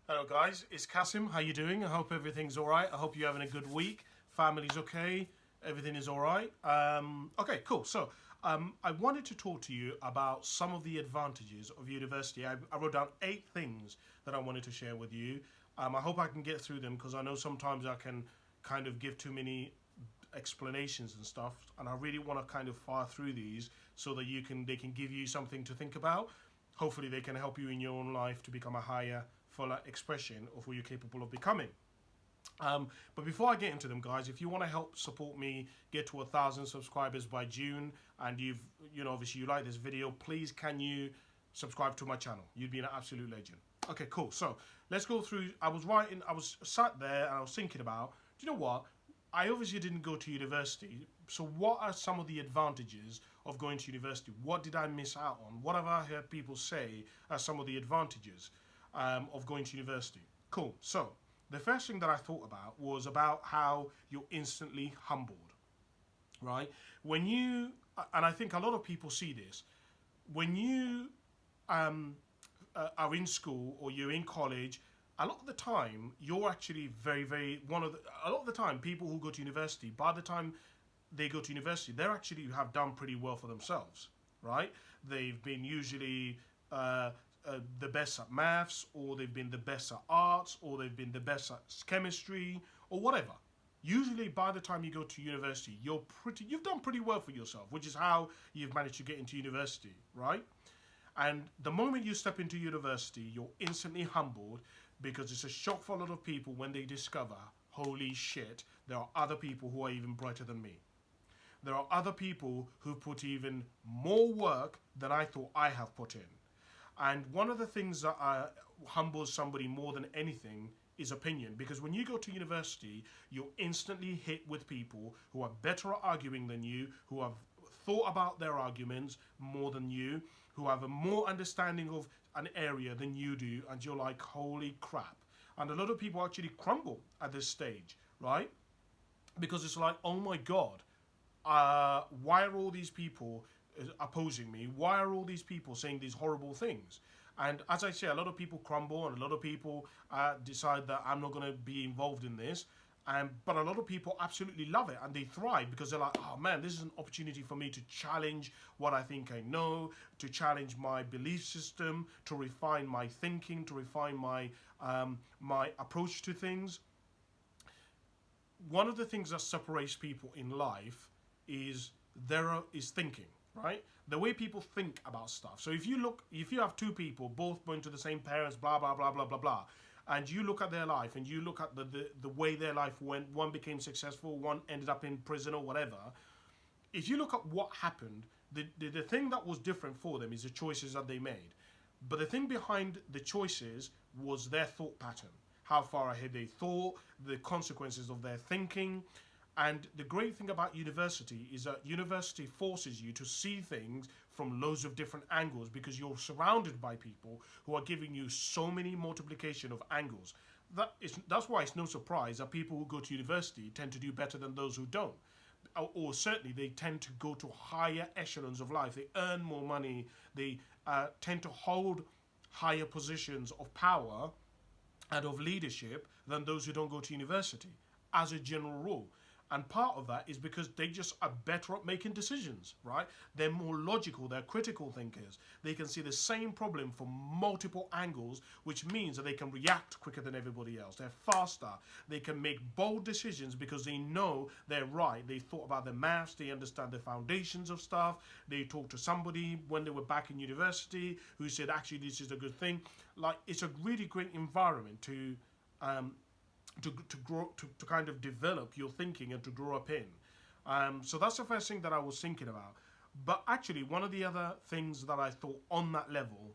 Hello guys, it's Kasim. How you doing? I hope everything's all right. I hope you're having a good week. Family's okay. Everything is all right. Okay, cool. So I wanted to talk to you about some of the advantages of university. I wrote down 8 things that I wanted to share with you. I hope I can get through them because I know sometimes I can kind of give too many explanations and stuff, and I really want to kind of fire through these so that they can give you something to think about. Hopefully, they can help you in your own life to become a higher, fuller expression of who you're capable of becoming. But before I get into them, guys, if you want to help support me get to 1,000 subscribers by June, and obviously you like this video, please can you subscribe to my channel? You'd be an absolute legend. Okay, cool. So let's go through. I was sat there and I was thinking about, do you know what? I obviously didn't go to university. So what are some of the advantages of going to university? What did I miss out on? What have I heard people say are some of the advantages of going to university? Cool. So the first thing that I thought about was about how you're instantly humbled, right? When you, and I think a lot of people see this, when you um, are in school or you're in college, a lot of the time you're actually very, very a lot of the time people who go to university, by the time they go to university, they actually have done pretty well for themselves, right? They've been usually the best at maths, or they've been the best at arts, or they've been the best at chemistry, or whatever. Usually, by the time you go to university, you've done pretty well for yourself, which is how you've managed to get into university, right? And the moment you step into university, you're instantly humbled because it's a shock for a lot of people when they discover, holy shit, there are other people who are even brighter than me. There are other people who put even more work than I thought I have put in. And one of the things that humbles somebody more than anything is opinion. Because when you go to university, you're instantly hit with people who are better at arguing than you, who have thought about their arguments more than you, who have a more understanding of an area than you do, and you're like, holy crap. And a lot of people actually crumble at this stage, right? Because it's like, oh my God, why are all these people opposing me? Why are all these people saying these horrible things? And as I say, a lot of people crumble, and a lot of people decide that I'm not going to be involved in this. But a lot of people absolutely love it, and they thrive because they're like, oh man, this is an opportunity for me to challenge what I think I know, to challenge my belief system, to refine my thinking, to refine my approach to things. One of the things that separates people in life is is thinking, right? The way people think about stuff. So if you have two people both born to the same parents, blah blah blah blah blah blah, and you look at their life and you look at the way their life went, one became successful, one ended up in prison or whatever. If you look at what happened, the thing that was different for them is the choices that they made. But the thing behind the choices was their thought pattern, how far ahead they thought, the consequences of their thinking. And the great thing about university is that university forces you to see things from loads of different angles because you're surrounded by people who are giving you so many multiplication of angles. That's why it's no surprise that people who go to university tend to do better than those who don't. Or certainly they tend to go to higher echelons of life. They earn more money. They tend to hold higher positions of power and of leadership than those who don't go to university, as a general rule. And part of that is because they just are better at making decisions, right? They're more logical, they're critical thinkers. They can see the same problem from multiple angles, which means that they can react quicker than everybody else. They're faster. They can make bold decisions because they know they're right. They thought about the maths, they understand the foundations of stuff. They talked to somebody when they were back in university who said, actually, this is a good thing. Like, it's a really great environment um, to grow to kind of develop your thinking and to grow up in. So that's the first thing that I was thinking about. But actually, one of the other things that I thought on that level,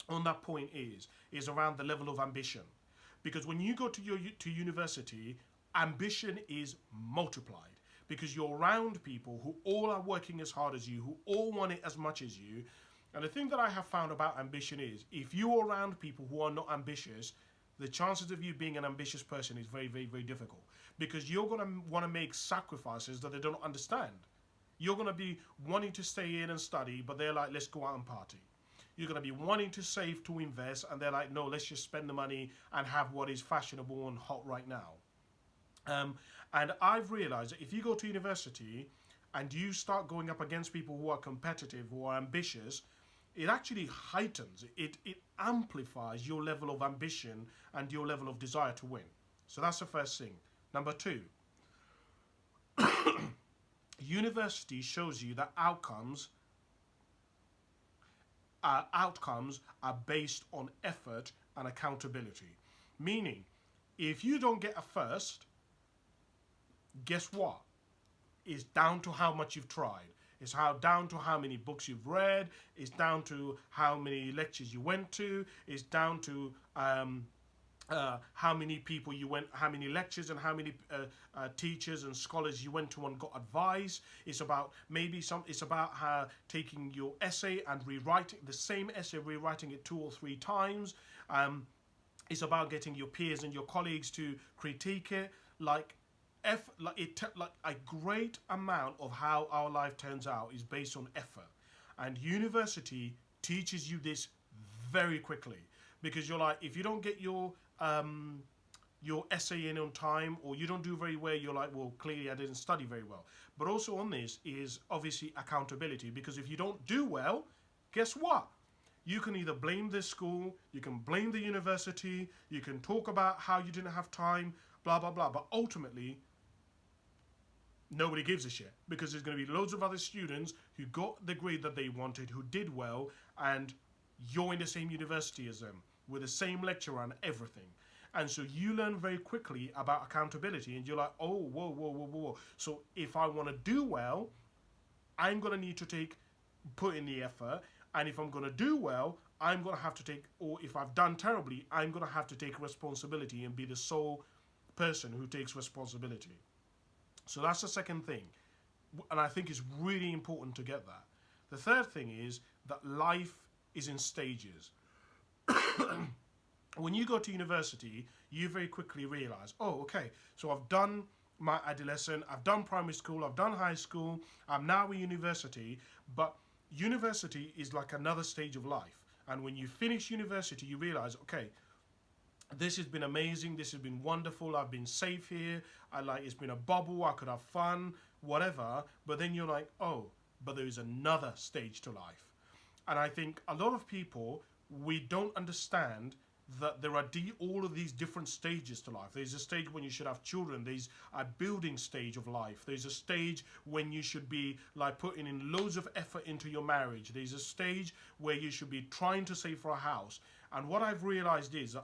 on that point, is around the level of ambition, because when you go to university, ambition is multiplied because you're around people who all are working as hard as you, who all want it as much as you. And the thing that I have found about ambition is if you're around people who are not ambitious, the chances of you being an ambitious person is very, very, very difficult because you're going to want to make sacrifices that they don't understand. You're going to be wanting to stay in and study, but they're like, let's go out and party. you're going to be wanting to save to invest, and they're like, no, let's just spend the money and have what is fashionable and hot right now. And I've realized that if you go to university and you start going up against people who are competitive, who are ambitious, it actually heightens, it amplifies your level of ambition and your level of desire to win. So that's the first thing. Number two, university shows you that outcomes are based on effort and accountability. Meaning, if you don't get a first, guess what? It's down to how much you've tried. It's down to how many books you've read. It's down to how many lectures you went to. It's down to how many people you went, how many lectures and how many teachers and scholars you went to and got advice. It's about It's about how taking your essay and rewriting the same essay, rewriting it 2 or 3 times. It's about getting your peers and your colleagues to critique it. Like a great amount of how our life turns out is based on effort, and university teaches you this very quickly, because you're like, if you don't get your essay in on time, or you don't do very well, you're like, well, clearly I didn't study very well. But also on this is obviously accountability, because if you don't do well, guess what? You can either blame this school, you can blame the university, you can talk about how you didn't have time, blah blah blah, but ultimately nobody gives a shit, because there's going to be loads of other students who got the grade that they wanted, who did well, and you're in the same university as them with the same lecturer and everything. And so you learn very quickly about accountability, and you're like, oh, whoa, whoa, whoa, whoa. So if I want to do well, I'm going to need to put in the effort, and if I'm going to do well, I'm going to have to or if I've done terribly, I'm going to have to take responsibility and be the sole person who takes responsibility. So that's the second thing, and I think it's really important to get that. The third thing is that life is in stages. When you go to university, you very quickly realize, oh, okay, so I've done my adolescent, I've done primary school, I've done high school, I'm now in university, but university is like another stage of life. And when you finish university, you realize, okay, this has been amazing, this has been wonderful, I've been safe here, it's been a bubble, I could have fun, whatever, but then you're like, oh, but there is another stage to life. And I think a lot of people, we don't understand that there are all of these different stages to life. There's a stage when you should have children, there's a building stage of life, there's a stage when you should be like putting in loads of effort into your marriage, there's a stage where you should be trying to save for a house. And what I've realized is,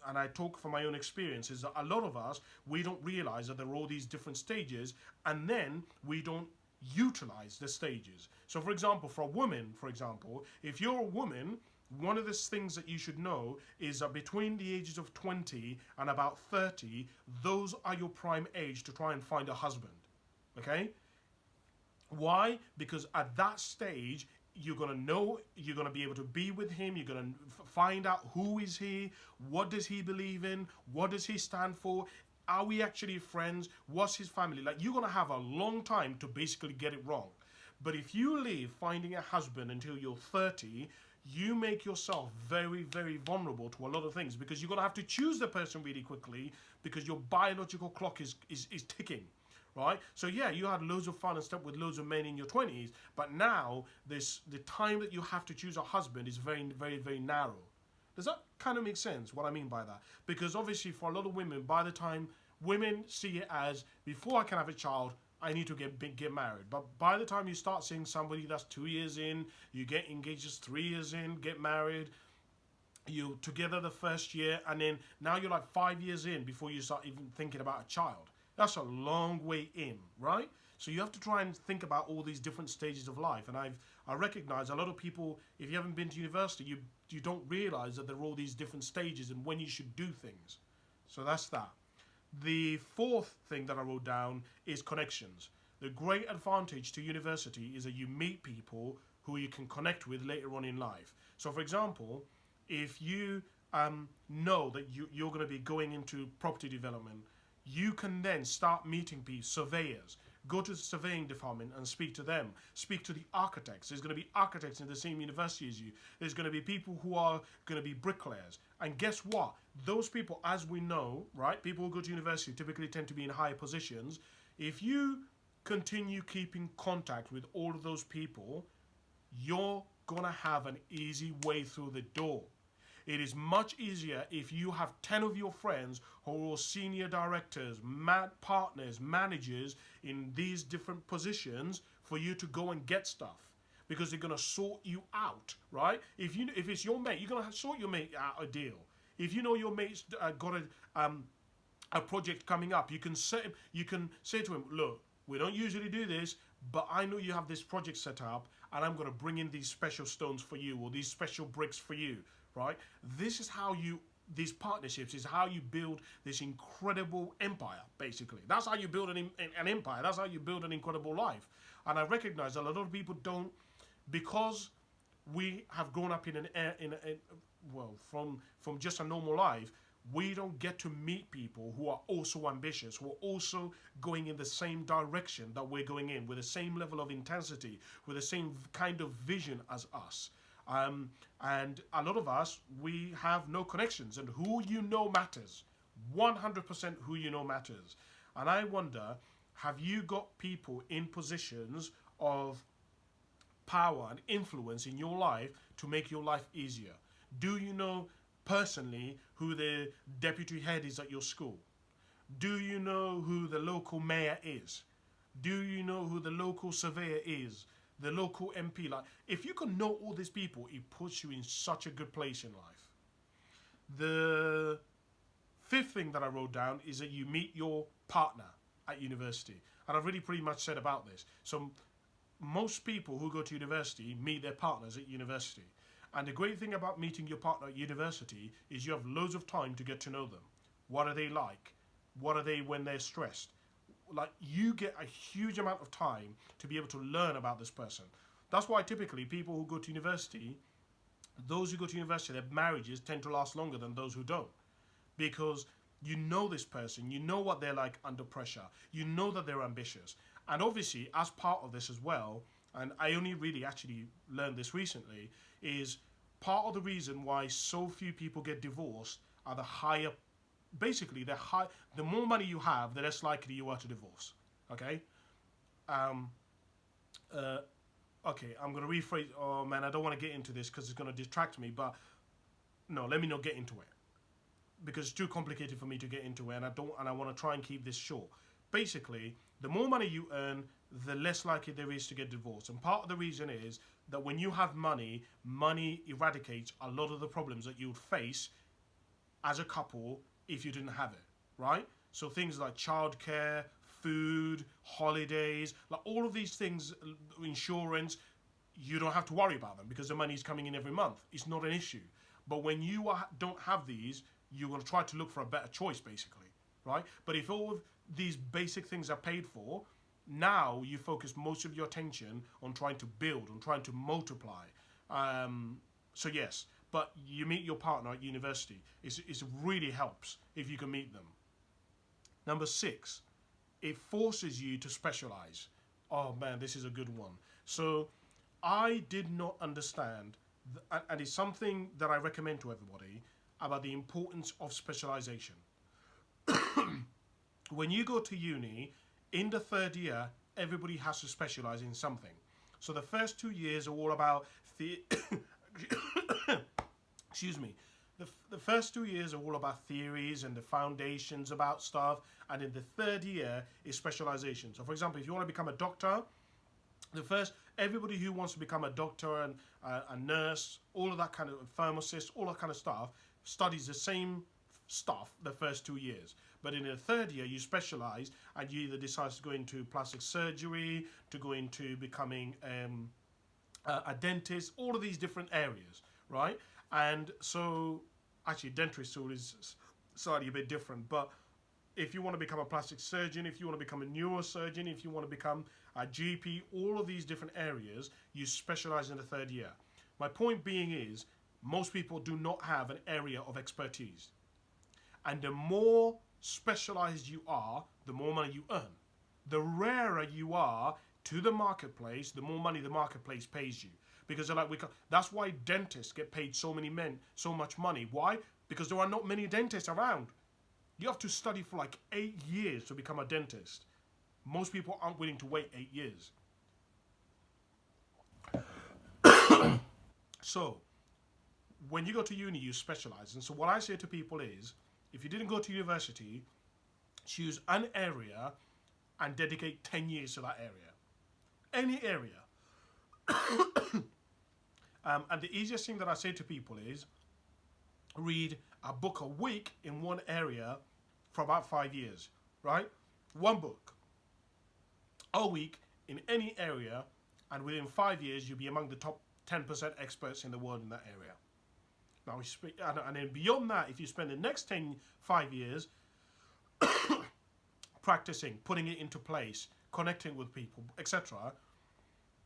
and I talk from my own experience, is that a lot of us, we don't realize that there are all these different stages, and then we don't utilize the stages. So for example, for a woman, if you're a woman, one of the things that you should know is that between the ages of 20 and about 30, those are your prime age to try and find a husband. Okay? Why? Because at that stage, you're going to know, you're going to be able to be with him, you're going to find out who is he, what does he believe in, what does he stand for, are we actually friends, what's his family. Like, you're going to have a long time to basically get it wrong. But if you leave finding a husband until you're 30, you make yourself very, very vulnerable to a lot of things, because you're going to have to choose the person really quickly, because your biological clock is ticking. Right? So yeah, you had loads of fun and stuff with loads of men in your 20s, but now the time that you have to choose a husband is very, very, very narrow. Does that kind of make sense, what I mean by that? Because obviously for a lot of women, by the time women see it as, before I can have a child, I need to get married. But by the time you start seeing somebody that's 2 years in, you get engaged just 3 years in, get married, you together the first year, and then now you're like 5 years in before you start even thinking about a child. That's a long way in, right? So you have to try and think about all these different stages of life. And I recognize a lot of people, if you haven't been to university, you don't realize that there are all these different stages and when you should do things. So that's that. The fourth thing that I wrote down is connections. The great advantage to university is that you meet people who you can connect with later on in life. So for example, if you know that you're going to be going into property development, you can then start meeting people, surveyors, Go to the surveying department and speak to them. Speak to the architects. There's going to be architects in the same university as you. There's going to be people who are going to be bricklayers. And guess what? Those people, as we know, right, people who go to university typically tend to be in higher positions. If you continue keeping contact with all of those people, you're going to have an easy way through the door. It is much easier if you have 10 of your friends who are senior directors, partners, managers in these different positions for you to go and get stuff, because they're going to sort you out, right? If it's your mate, you're going to sort your mate out a deal. If you know your mate's got a project coming up, you can say to him, look, we don't usually do this, but I know you have this project set up, and I'm going to bring in these special stones for you, or these special bricks for you, right? This is how these partnerships is how you build this incredible empire, basically. That's how you build an empire. That's how you build an incredible life. And I recognize that a lot of people don't, because we have grown up from just a normal life, we don't get to meet people who are also ambitious, who are also going in the same direction that we're going in, with the same level of intensity, with the same kind of vision as us. And a lot of us, we have no connections, and who you know matters. 100% who you know matters. And I wonder, have you got people in positions of power and influence in your life to make your life easier? Do you know personally who the deputy head is at your school? Do you know who the local mayor is? Do you know who the local surveyor is? The local MP? Like, if you can know all these people, it puts you in such a good place in life. The fifth thing that I wrote down is that you meet your partner at university. And I've really pretty much said about this. So most people who go to university meet their partners at university. And the great thing about meeting your partner at university is you have loads of time to get to know them. What are they like? What are they when they're stressed? Like, you get a huge amount of time to be able to learn about this person. That's why typically people who go to university, those who go to university, their marriages tend to last longer than those who don't. Because you know this person, you know what they're like under pressure, you know that they're ambitious. And obviously, as part of this as well, and I only really actually learned this recently, is part of the reason why so few people get divorced are the higher, basically the more money you have, the less likely you are to divorce. Okay? Okay, I'm going to rephrase. Oh man, I don't want to get into this because it's going to distract me, but no, let me not get into it, because it's too complicated for me to get into it, and I want to try and keep this short. Basically, the more money you earn, the less likely there is to get divorced. And part of the reason is that when you have money, money eradicates a lot of the problems that you would face as a couple if you didn't have it, right? So things like childcare, food, holidays, like all of these things, insurance, you don't have to worry about them because the money is coming in every month. It's not an issue. But when you don't have these, you're going to try to look for a better choice, basically, right? But if all of these basic things are paid for, now you focus most of your attention on trying to build, on trying to multiply. So yes, but you meet your partner at university. It really helps if you can meet them. Number 6, it forces you to specialize. Oh man, this is a good one. So I did not understand, and it's something that I recommend to everybody, about the importance of specialization. When you go to uni, in the third year, everybody has to specialize in something. So the first 2 years are all about excuse me. The first 2 years are all about theories and the foundations about stuff, and in the third year is specialization. So for example, if you want to become a doctor, everybody who wants to become a doctor and a nurse, all of that kind of pharmacist, all that kind of stuff, studies the same stuff the first 2 years. But in the third year, you specialize, and you either decide to go into plastic surgery, to go into becoming a dentist, all of these different areas, right? And so, actually, dentistry is slightly a bit different, but if you want to become a plastic surgeon, if you want to become a neurosurgeon, if you want to become a GP, all of these different areas, you specialize in the third year. My point being is, most people do not have an area of expertise. And the more specialized you are, the more money you earn. the rarer you are to the marketplace, the more money the marketplace pays you. Because they're like, that's why dentists get paid so much money. Why? Because there are not many dentists around. You have to study for like 8 years to become a dentist. Most people aren't willing to wait 8 years. So, when you go to uni, you specialize. And so, what I say to people is, if you didn't go to university, choose an area and dedicate 10 years to that area. Any area. And the easiest thing that I say to people is read a book a week in one area for about 5 years, right? One book a week in any area, and within 5 years, you'll be among the top 10% experts in the world in that area. Now, and then beyond that, if you spend the next 5 years practicing, putting it into place, connecting with people, etc.,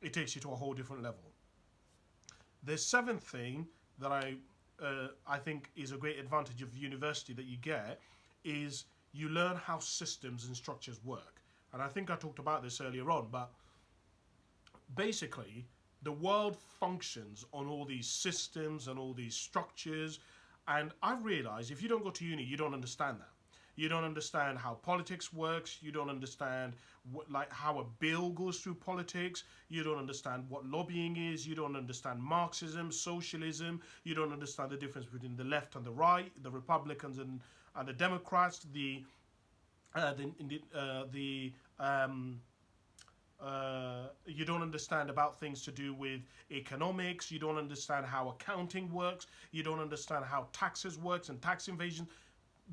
it takes you to a whole different level. The seventh thing that I think is a great advantage of university that you get is you learn how systems and structures work. And I think I talked about this earlier on, but basically the world functions on all these systems and all these structures. And I've realized if you don't go to uni, you don't understand that. You don't understand how politics works. You don't understand how a bill goes through politics. You don't understand what lobbying is. You don't understand Marxism, socialism. You don't understand the difference between the left and the right, the Republicans and the Democrats, you don't understand about things to do with economics. You don't understand how accounting works. You don't understand how taxes works and tax evasion.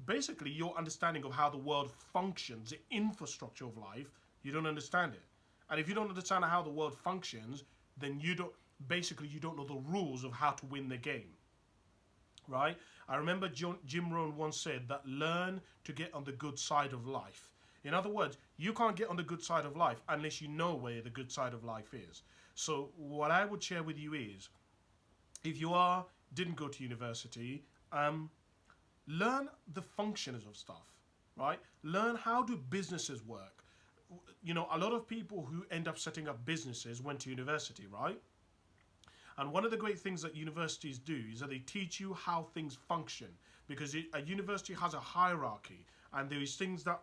Basically, your understanding of how the world functions, the infrastructure of life, you don't understand it. And if you don't understand how the world functions, then you don't know the rules of how to win the game. Right? I remember Jim Rohn once said that learn to get on the good side of life. In other words, you can't get on the good side of life unless you know where the good side of life is. So what I would share with you is, if you didn't go to university, learn the functions of stuff, right? Learn how do businesses work. You know, a lot of people who end up setting up businesses went to university, right? And one of the great things that universities do is that they teach you how things function, because a university has a hierarchy, and there is things that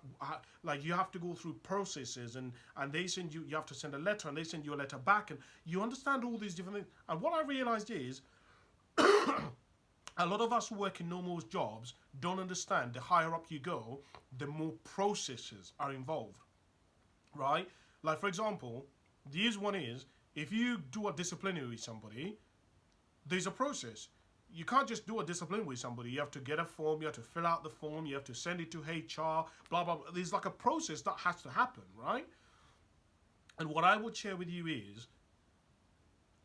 like you have to go through processes, and they send you have to send a letter, and they send you a letter back, and you understand all these different things. And what I realized is a lot of us who work in normal jobs don't understand the higher up you go, the more processes are involved, right? Like, for example, the easiest one is, if you do a disciplinary with somebody, there's a process. You can't just do a discipline with somebody. You have to get a form, you have to fill out the form, you have to send it to HR, blah, blah, blah. There's like a process that has to happen, right? And what I would share with you is,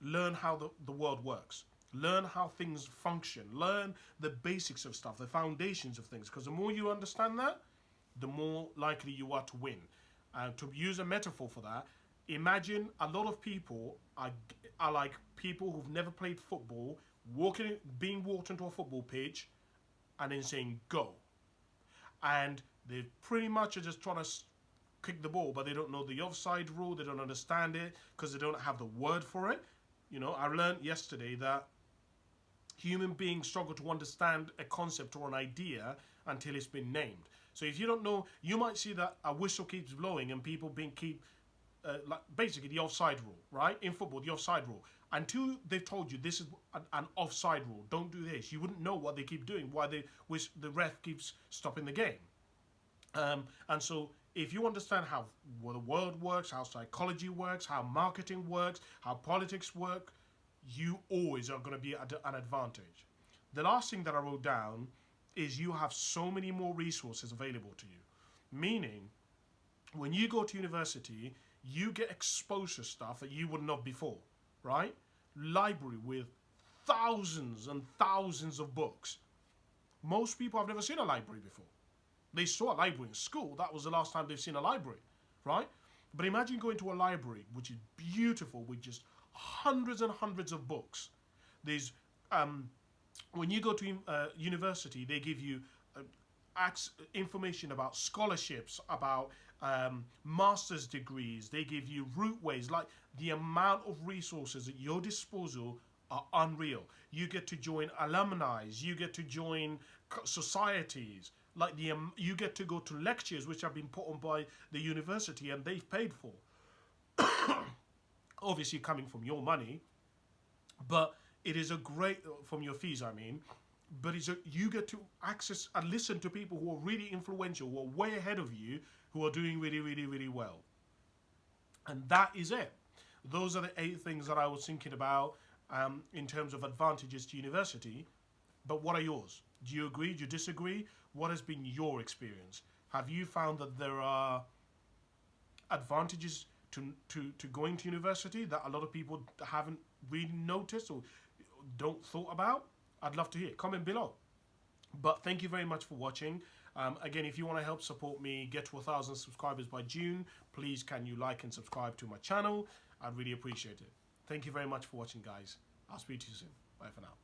learn how the world works. Learn how things function. Learn the basics of stuff, the foundations of things. Because the more you understand that, the more likely you are to win. And to use a metaphor for that, imagine a lot of people are like people who've never played football, being walked into a football pitch and then saying go. And they pretty much are just trying to kick the ball, but they don't know the offside rule, they don't understand it because they don't have the word for it. You know, I learned yesterday that human beings struggle to understand a concept or an idea until it's been named. So if you don't know, you might see that a whistle keeps blowing and people like basically the offside rule, right? In football, the offside rule. Until they've told you this is an offside rule, don't do this, you wouldn't know what they keep doing, why the ref keeps stopping the game. And so if you understand how the world works, how psychology works, how marketing works, how politics work, you always are going to be at an advantage. The last thing that I wrote down is you have so many more resources available to you. Meaning, when you go to university, you get exposed to stuff that you wouldn't have before, right? Library with thousands and thousands of books. Most people have never seen a library before. They saw a library in school. That was the last time they've seen a library, right? But imagine going to a library, which is beautiful, with just hundreds and hundreds of books. There's when you go to university, they give you information about scholarships, about master's degrees. They give you route ways. Like, the amount of resources at your disposal are unreal. You get to join alumni. You get to join societies. Like, you get to go to lectures which have been put on by the university and they've paid for. Obviously coming from your money, but it is a great, from your fees I mean, but you get to access and listen to people who are really influential, who are way ahead of you, who are doing really, really, really well. And that is it. Those are the 8 things that I was thinking about in terms of advantages to university. But what are yours? Do you agree? Do you disagree? What has been your experience? Have you found that there are advantages to going to university that a lot of people haven't really noticed or don't thought about? I'd love to hear. Comment below. But thank you very much for watching. Again, if you want to help support me get to 1,000 subscribers by June, please can you like and subscribe to my channel? I'd really appreciate it. Thank you very much for watching, guys. I'll speak to you soon. Bye for now.